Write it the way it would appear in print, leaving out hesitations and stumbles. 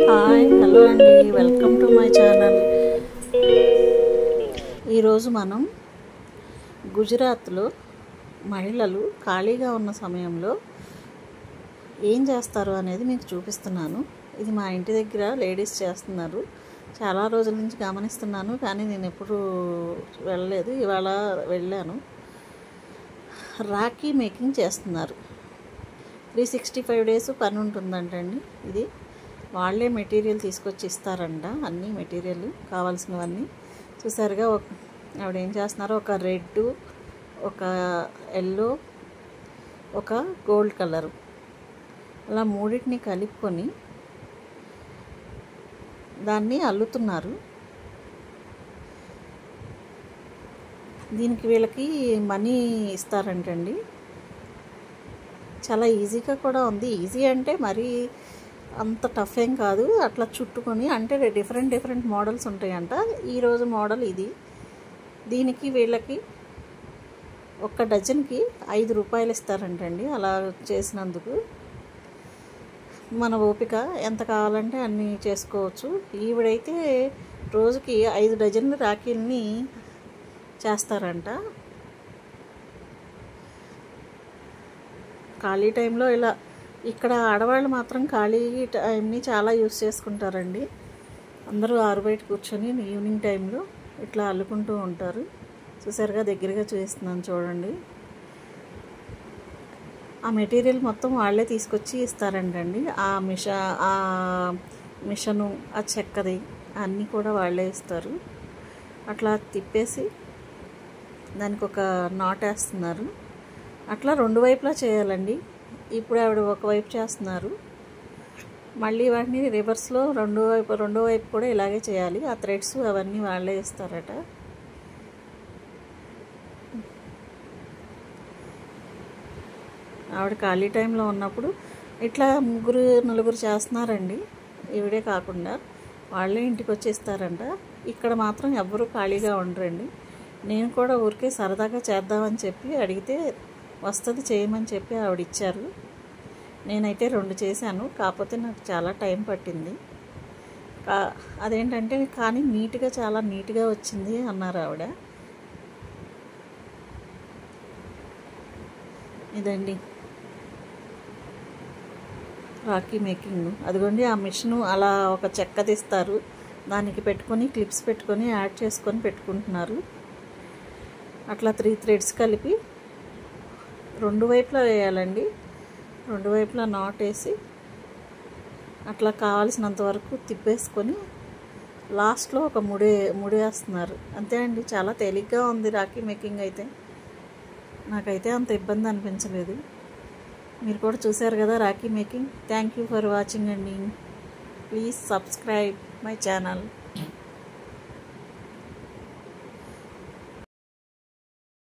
Hi hello అండి, welcome to my channel. ఈరోజు మనం గుజరాత్లో మహిళలు ఖాళీగా ఉన్న సమయంలో ఏం చేస్తారు అనేది మీకు చూపిస్తున్నాను. ఇది మా ఇంటి దగ్గర లేడీస్ చేస్తున్నారు. చాలా రోజుల నుంచి గమనిస్తున్నాను, కానీ నేను ఎప్పుడూ వెళ్ళలేదు. ఇవాళ వెళ్ళాను. రాఖీ మేకింగ్ చేస్తున్నారు. 365 డేస్ పని ఉంటుందంటండి. ఇది వాళ్ళే మెటీరియల్ తీసుకొచ్చి ఇస్తారంట, అన్ని మెటీరియల్ కావాల్సినవన్నీ. చూసారుగా ఆవిడ ఏం చేస్తున్నారో, ఒక రెడ్, ఒక ఎల్లో, ఒక గోల్డ్ కలరు, అలా మూడింటిని కలుపుకొని దాన్ని అల్లుతున్నారు. దీనికి వీళ్ళకి మనీ ఇస్తారంటండి. చాలా ఈజీగా కూడా ఉంది. ఈజీ అంటే మరీ అంత టఫ్ ఏం కాదు. అట్లా చుట్టుకొని, అంటే డిఫరెంట్ మోడల్స్ ఉంటాయంట. ఈరోజు మోడల్ ఇది. దీనికి వీళ్ళకి ఒక డజన్కి 5 రూపాయలు ఇస్తారంటండి అలా చేసినందుకు. మన ఓపిక, ఎంత కావాలంటే అన్నీ చేసుకోవచ్చు. ఈవిడైతే రోజుకి 5 డజన్లు రాఖీల్ని చేస్తారంట. ఖాళీ టైంలో ఇలా, ఇక్కడ ఆడవాళ్ళు మాత్రం ఖాళీ టైంని చాలా యూస్ చేసుకుంటారండి. అందరూ ఆరుబయట కూర్చొని ఈవినింగ్ టైంలో ఇట్లా అల్లుకుంటూ ఉంటారు. చూసారుగా, దగ్గరగా చూపిస్తున్నాను చూడండి. ఆ మెటీరియల్ మొత్తం వాళ్ళే తీసుకొచ్చి ఇస్తారంటండి. ఆ మిషను, ఆ చెక్కది అన్నీ కూడా వాళ్ళే ఇస్తారు. అట్లా తిప్పేసి దానికి ఒక నాట్ వేస్తున్నారు. అట్లా 2 వైపులా చేయాలండి. ఇప్పుడు ఆవిడ ఒకవైపు చేస్తున్నారు. మళ్ళీ వాటిని రివర్స్లో రెండో వైపు కూడా ఇలాగే చేయాలి. ఆ థ్రెడ్స్ అవన్నీ వాళ్ళే ఇస్తారట. ఆవిడ ఖాళీ టైంలో ఉన్నప్పుడు ఇట్లా 3-4 చేస్తున్నారండి. ఈవిడే కాకుండా వాళ్ళే ఇంటికి వచ్చి ఇస్తారంట. ఇక్కడ మాత్రం ఎవ్వరూ ఖాళీగా ఉండరండి. నేను కూడా ఊరికే సరదాగా చేద్దామని చెప్పి అడిగితే వస్తుంది చేయమని చెప్పి ఆవిడ ఇచ్చారు. నేనైతే 2 చేశాను. కాకపోతే నాకు చాలా టైం పట్టింది. అదేంటంటే కానీ నీట్గా, చాలా నీట్గా వచ్చింది అన్నారు ఆవిడ. ఇదండి రాఖీ మేకింగ్. అదిగోండి, ఆ మిషను అలా ఒక చెక్క తీస్తారు, దానికి పెట్టుకొని క్లిప్స్ పెట్టుకొని యాడ్ చేసుకొని పెట్టుకుంటున్నారు. అట్లా 3 థ్రెడ్స్ కలిపి 2 వైపులా వేయాలండి. 2 వైపులా నాట్ వేసి అట్లా కావాల్సినంత వరకు తిప్పేసుకొని లాస్ట్లో ఒక ముడి వేస్తున్నారు. అంతే అండి, చాలా తేలిగ్గా ఉంది రాఖీ మేకింగ్ అయితే. నాకైతే అంత ఇబ్బంది అనిపించలేదు. మీరు కూడా చూసారు కదా rakhi making. Thank you for watching అండి. Please subscribe my channel.